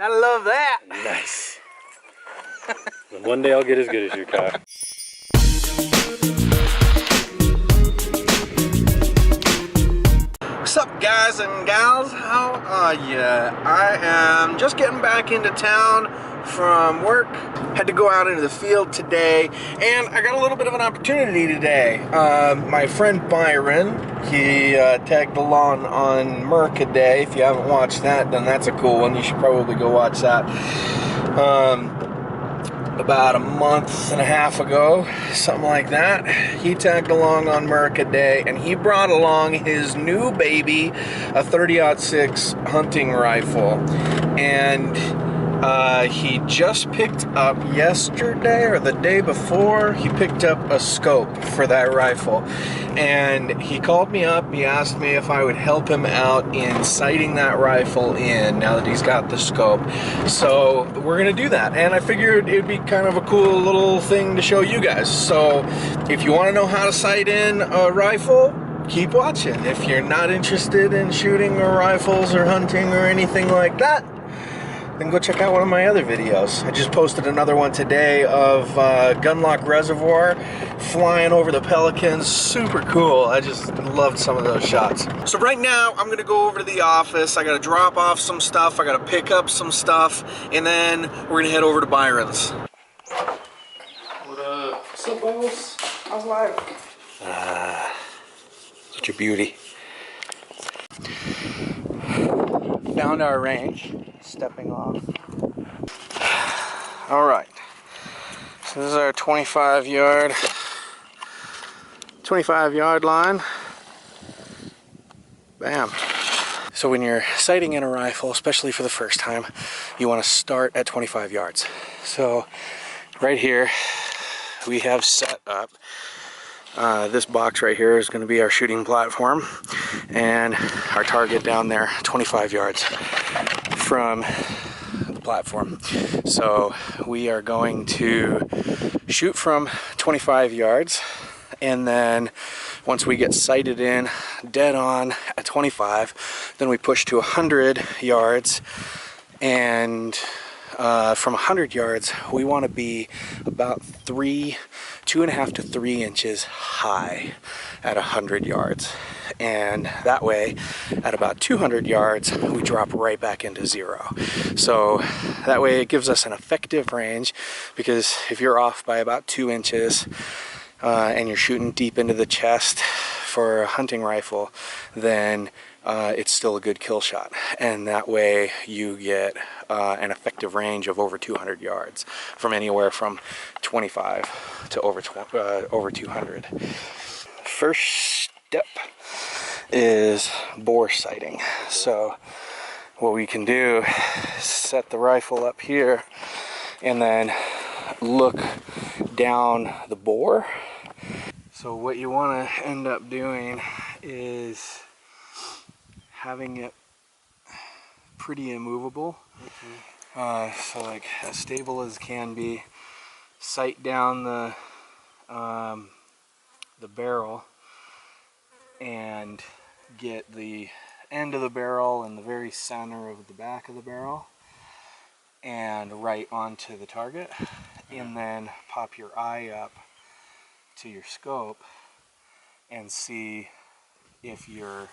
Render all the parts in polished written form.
I love that. Nice. And one day I'll get as good as you, Kai. What's up, guys and gals? How are ya? I am just getting back into town from work. Had to go out into the field today, and I got a little bit of an opportunity today. My friend Byron, he tagged along on Mercaday. If you haven't watched that, then that's a cool one. You should probably go watch that. About a month and a half ago, something like that, he tagged along on Mercaday, and he brought along his new baby, a 30-06 hunting rifle. And he just picked up yesterday or the day before, he picked up a scope for that rifle. And he called me up, he asked me if I would help him out in sighting that rifle in now that he's got the scope. So we're gonna do that, and I figured it'd be kind of a cool little thing to show you guys. So if you want to know how to sight in a rifle, keep watching. If you're not interested in shooting or rifles or hunting or anything like that, then go check out one of my other videos. I just posted another one today of Gunlock Reservoir flying over the pelicans. Super cool. I just loved some of those shots. So right now I'm gonna go over to the office. I gotta drop off some stuff, I gotta pick up some stuff, and then we're gonna head over to Byron's. What up? What's up, Bubbles? How's life? Such a beauty. Found our range. Stepping off. All right. So this is our 25 yard line. Bam. So when you're sighting in a rifle, especially for the first time, you want to start at 25 yards. So right here we have set up this box right here is going to be our shooting platform, and our target down there 25 yards from the platform. So we are going to shoot from 25 yards, and then once we get sighted in dead on at 25, then we push to 100 yards, and from 100 yards we want to be about 2.5 to 3 inches high at 100 yards, and that way at about 200 yards we drop right back into zero. So that way it gives us an effective range, because if you're off by about 2 inches and you're shooting deep into the chest for a hunting rifle, then it's still a good kill shot, and that way you get an effective range of over 200 yards, from anywhere from 25 to over 200. First step is bore sighting. So what we can do is set the rifle up here and then look down the bore. So what you want to end up doing is having it pretty immovable. So like as stable as can be. Sight down the barrel and get the end of the barrel and the very center of the back of the barrel and right onto the target, and then pop your eye up to your scope and see if you're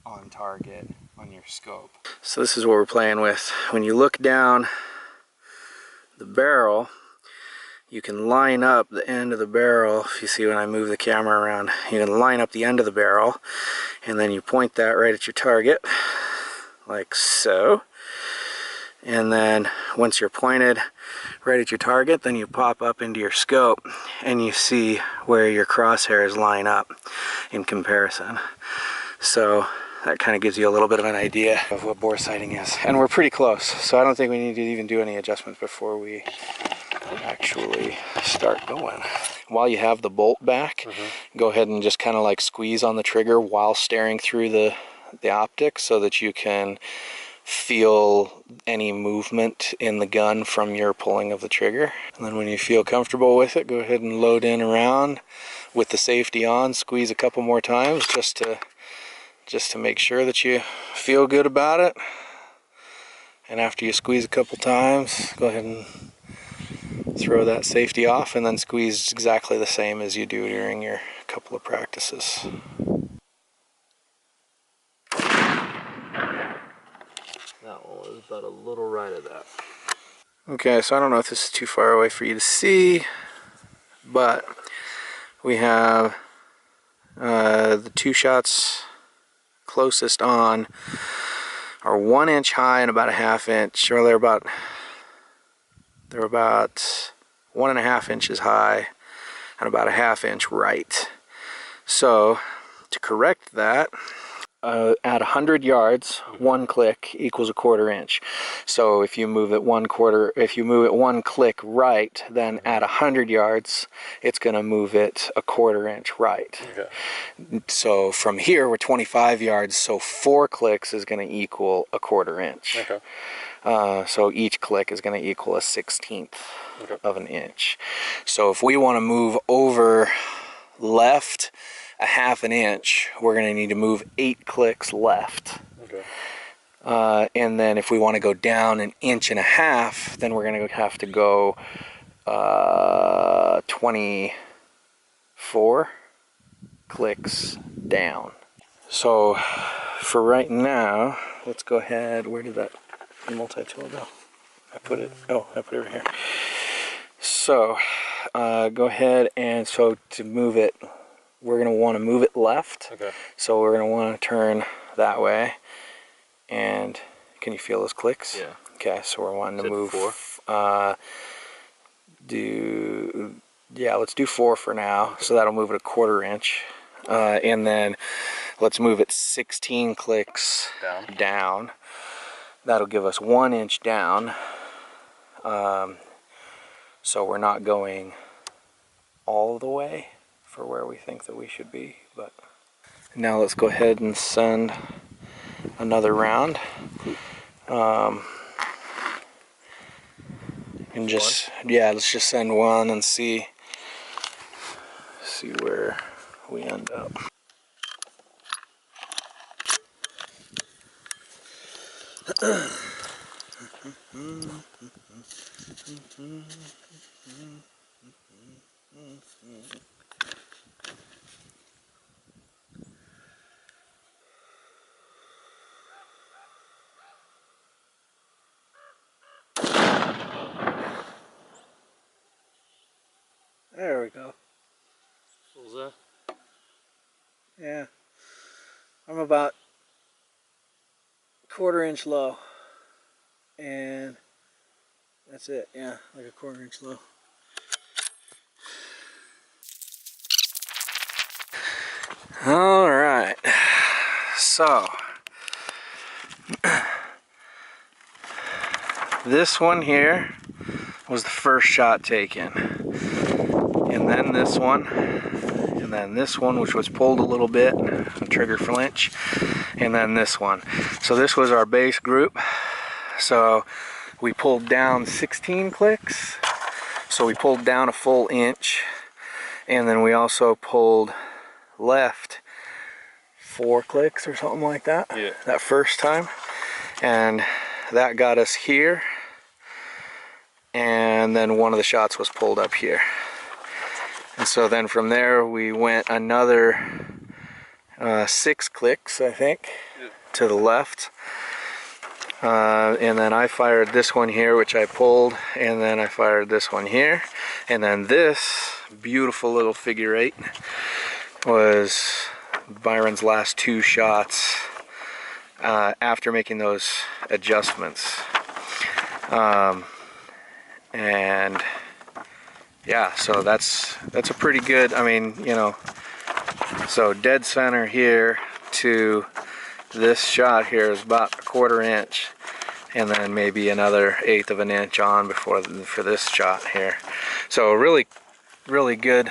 on target on your scope. So this is what we're playing with. When you look down the barrel, you can line up the end of the barrel. If you see when I move the camera around, you can line up the end of the barrel, and then you point that right at your target, like so. And then once you're pointed right at your target, then you pop up into your scope and you see where your crosshairs line up in comparison. So that kind of gives you a little bit of an idea of what bore sighting is. And we're pretty close, so I don't think we need to even do any adjustments before we actually start going. While you have the bolt back, go ahead and just kind of like squeeze on the trigger while staring through the optic, so that you can feel any movement in the gun from your pulling of the trigger. And then when you feel comfortable with it, go ahead and load in around with the safety on. Squeeze a couple more times just to make sure that you feel good about it. And after you squeeze a couple times, go ahead and throw that safety off, and then squeeze exactly the same as you do during your couple of practices. That one was about a little right of that. Okay, so I don't know if this is too far away for you to see, but we have the two shots closest on are 1 inch high and about a ½ inch, or they're about 1.5 inches high and about a ½ inch right. So to correct that, at 100 yards, 1 click equals a ¼ inch. So if you move it 1 click right, then at 100 yards, it's going to move it a ¼ inch right. Okay. So from here, we're 25 yards, so 4 clicks is going to equal a ¼ inch. Okay. So each click is going to equal a 1/16 Okay. of an inch. So if we want to move over left a ½ inch, we're going to need to move 8 clicks left. Okay. And then if we want to go down 1.5 inches, then we're going to have to go 24 clicks down. So for right now, let's go ahead. Where did that multi-tool go? I put it over here. So go ahead, and so to move it, we're going to want to move it left. Okay. So we're going to want to turn that way. And can you feel those clicks? Yeah. Okay, so we're wanting to move 4? let's do 4 for now. So that'll move it a ¼ inch. And then let's move it 16 clicks down. That'll give us 1 inch down. So we're not going all the way for where we think that we should be, but now let's go ahead and send another round. And just, let's just send one and see where we end up. There we go. What was that? Yeah. I'm about 1/4 inch low. And that's it. Yeah, like a 1/4 inch low. All right. So this one here was the first shot taken. And then this one. And then this one, which was pulled a little bit, a trigger flinch, and then this one. So this was our base group. So we pulled down 16 clicks. So we pulled down a full inch, and then we also pulled left 4 clicks or something like that. Yeah. That first time, and that got us here. And then one of the shots was pulled up here. And so then from there we went another 6 clicks, I think, to the left. And then I fired this one here, which I pulled, and then I fired this one here. And then this beautiful little figure 8 was Byron's last 2 shots after making those adjustments. And yeah, so that's a pretty good, I mean, you know, so dead center here to this shot here is about a 1/4 inch, and then maybe another 1/8 of an inch on for this shot here. So really good,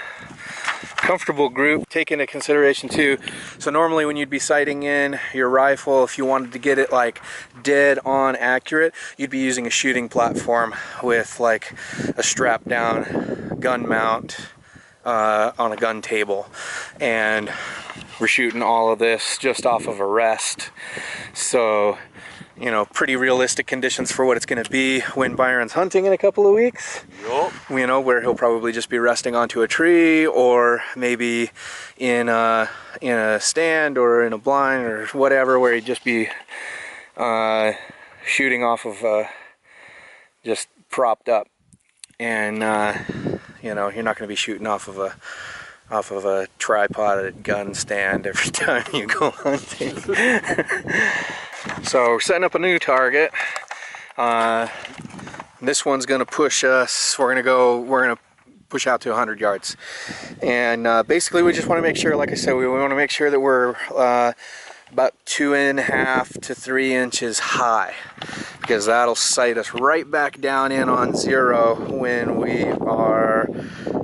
comfortable group. Take into consideration too, so normally when you'd be sighting in your rifle, if you wanted to get it like dead on accurate, you'd be using a shooting platform with like a strap down gun mount on a gun table, and we're shooting all of this just off of a rest. So you know, pretty realistic conditions for what it's going to be when Byron's hunting in a couple of weeks. Yup. You know, where he'll probably just be resting onto a tree, or maybe in a stand or in a blind or whatever, where he'd just be shooting off of just propped up. And you know, you're not going to be shooting off of a tripod gun stand every time you go hunting. So we're setting up a new target. This one's going to push us. We're going to push out to 100 yards. And basically, we just want to make sure, like I said, we want to make sure that we're about 2.5 to 3 inches high, because that'll sight us right back down in on 0 when we are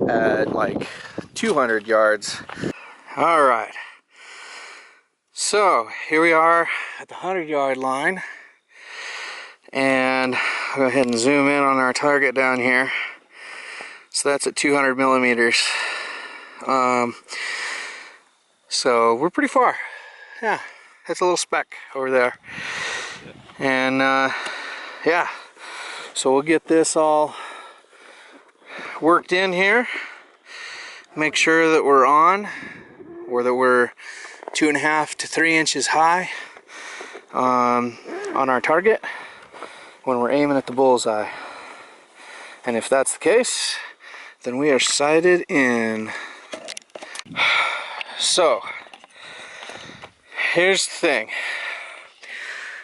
at like 200 yards. All right. So here we are at the 100-yard line, and I'll go ahead and zoom in on our target down here. So that's at 200 millimeters. So we're pretty far. Yeah, that's a little speck over there. And yeah, so we'll get this all worked in here. Make sure that we're on, or that we're 2.5 to 3 inches high on our target when we're aiming at the bullseye. And if that's the case, then we are sighted in. So here's the thing.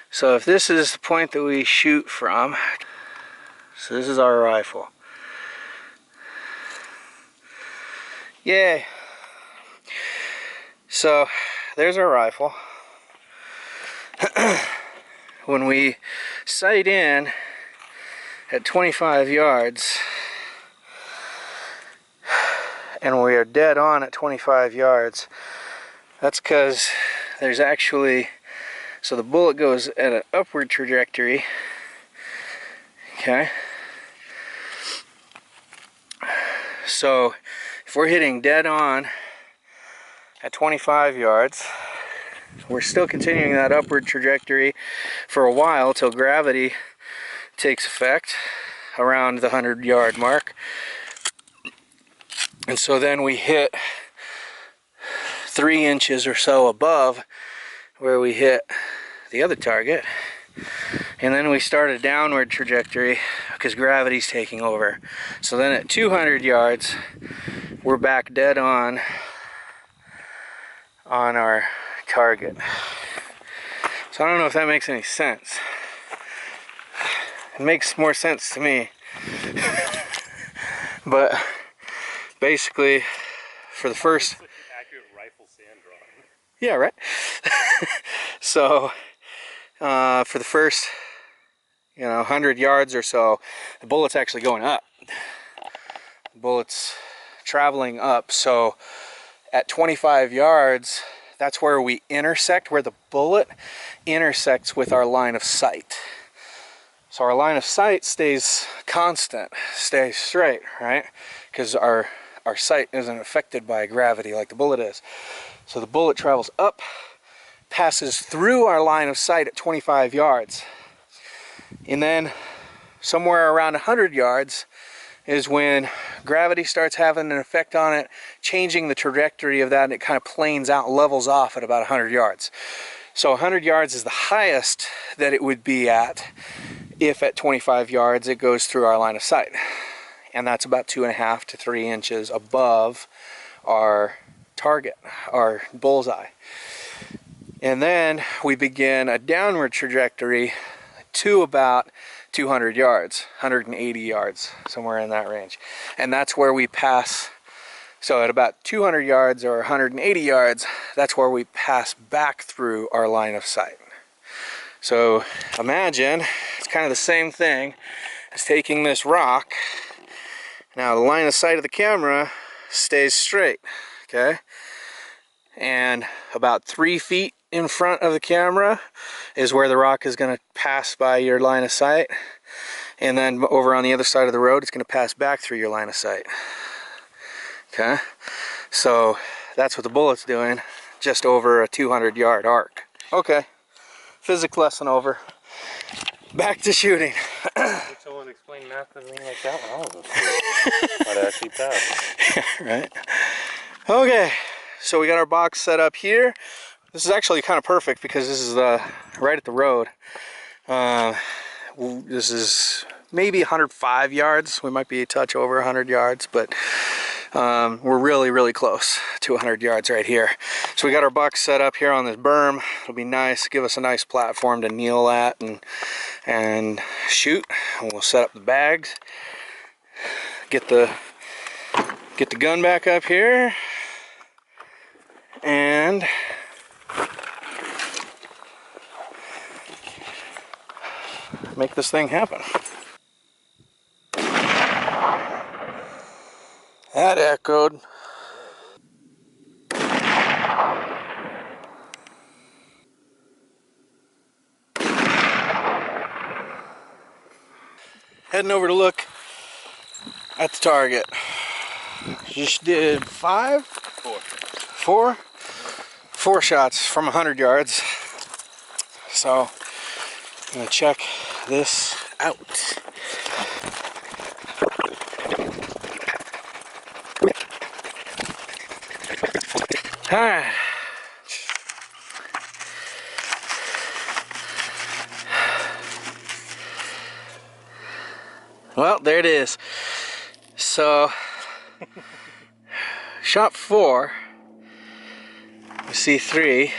So if this is the point that we shoot from, so this is our rifle. Yay! So there's our rifle. When we sight in at 25 yards, and we are dead on at 25 yards, that's because there's actually, so the bullet goes at an upward trajectory, okay? So if we're hitting dead on at 25 yards, we're still continuing that upward trajectory for a while till gravity takes effect around the 100-yard mark. And so then we hit 3 inches or so above where we hit the other target. And then we start a downward trajectory because gravity's taking over. So then at 200 yards, we're back dead on our target. So I don't know if that makes any sense. It makes more sense to me. But basically, for the first... Such an accurate rifle sand drawing. Yeah, right? So, for the first, 100 yards or so, the bullet's actually going up. The bullet's traveling up. So, at 25 yards, that's where we intersect, where the bullet intersects with our line of sight. So our line of sight stays constant, stays straight, right? Because our sight isn't affected by gravity like the bullet is. So the bullet travels up, passes through our line of sight at 25 yards. And then somewhere around 100 yards is when gravity starts having an effect on it, changing the trajectory of that, and it kind of planes out, levels off at about 100 yards. So 100 yards is the highest that it would be at if at 25 yards it goes through our line of sight. And that's about 2.5 to 3 inches above our target, our bullseye. And then we begin a downward trajectory to about 200 yards, 180 yards, somewhere in that range. And that's where we pass, so at about 200 yards or 180 yards, that's where we pass back through our line of sight. So imagine it's kind of the same thing as taking this rock. Now the line of sight of the camera stays straight, okay? And about 3 feet in front of the camera is where the rock is going to pass by your line of sight. And then over on the other side of the road, it's going to pass back through your line of sight. Okay? So that's what the bullet's doing, just over a 200-yard arc. Okay, physics lesson over. back to shooting. If someone explained math to me like that when I was a kid, I'd actually pass. Right. Okay, so we got our box set up here. This is actually kind of perfect because this is right at the road. This is maybe 105 yards. We might be a touch over 100 yards, but we're really close to 100 yards right here. So we got our box set up here on this berm. It'll be nice, give us a nice platform to kneel at and shoot. And we'll set up the bags, get the gun back up here, and make this thing happen. That echoed. Heading over to look at the target. Just did four shots from 100 yards. So I'm gonna check this out. All right. Well, there it is. So, shot 4. We see 3.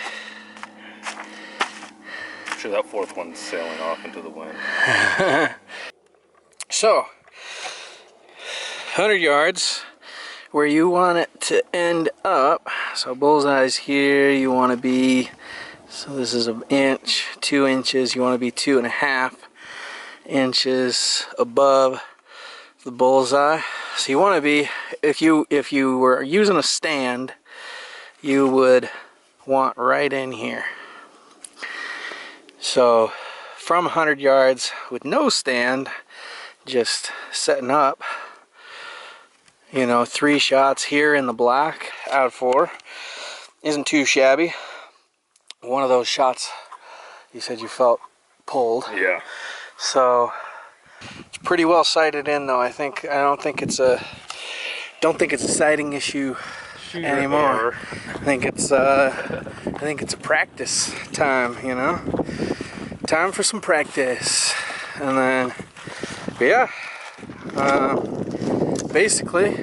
I'm sure that fourth one's sailing off into the wind. So, 100 yards, where you want it to end up. So bullseye's here, you want to be, so this is an inch, 2 inches, you want to be 2.5 inches above the bullseye. So you want to be, if you were using a stand, you would want right in here. So from 100 yards with no stand, just setting up, you know, 3 shots here in the black out of 4 isn't too shabby. One of those shots you said you felt pulled. Yeah. So it's pretty well sighted in though. I don't think it's a sighting issue anymore. I think it's a practice time, you know. Time for some practice. And then yeah. Basically,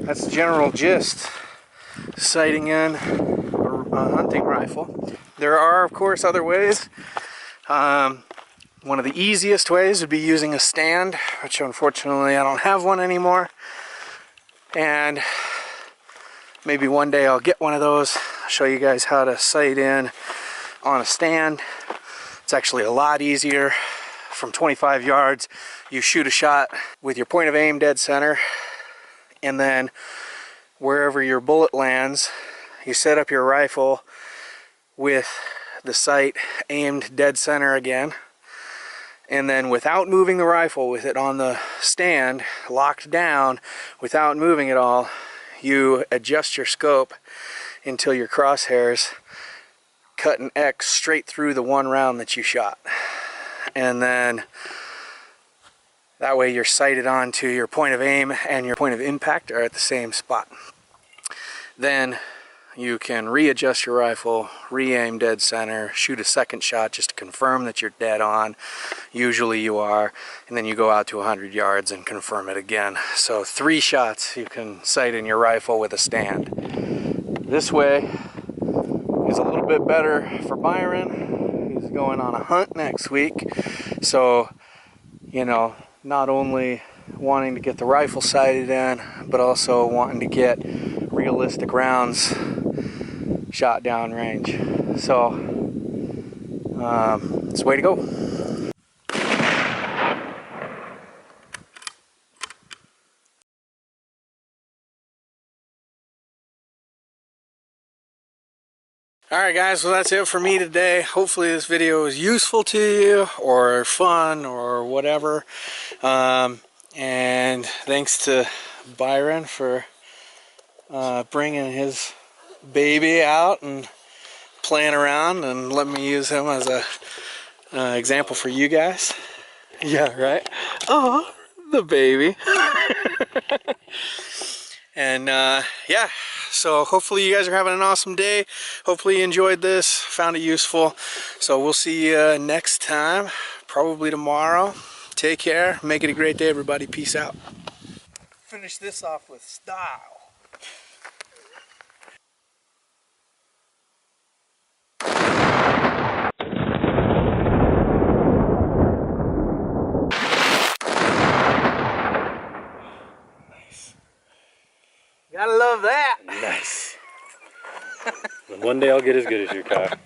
that's the general gist. Sighting in a hunting rifle. There are, of course, other ways. One of the easiest ways would be using a stand, which unfortunately I don't have one anymore. And maybe one day I'll get one of those. I'll show you guys how to sight in on a stand. It's actually a lot easier. From 25 yards, you shoot a shot with your point of aim dead center, and then wherever your bullet lands, you set up your rifle with the sight aimed dead center again, and then without moving the rifle, with it on the stand locked down, without moving at all, you adjust your scope until your crosshairs cut an X straight through the one round that you shot. And then that way you're sighted onto your point of aim and your point of impact are at the same spot. Then you can readjust your rifle, re-aim dead center, shoot a second shot just to confirm that you're dead on. Usually you are. And then you go out to 100 yards and confirm it again. So 3 shots you can sight in your rifle with a stand. This way is a little bit better for Byron. He's going on a hunt next week. So, you know, not only wanting to get the rifle sighted in, but also wanting to get realistic rounds shot down range. So, it's the way to go. Alright guys, well that's it for me today. Hopefully this video was useful to you, or fun, or whatever. And thanks to Byron for bringing his baby out and playing around and letting me use him as a example for you guys. Yeah, right? Oh, the baby. And yeah, so hopefully you guys are having an awesome day. Hopefully you enjoyed this, found it useful. So we'll see you next time, probably tomorrow. Take care. Make it a great day, everybody. Peace out. Finish this off with style. Gotta love that. Nice. One day I'll get as good as you, Kae.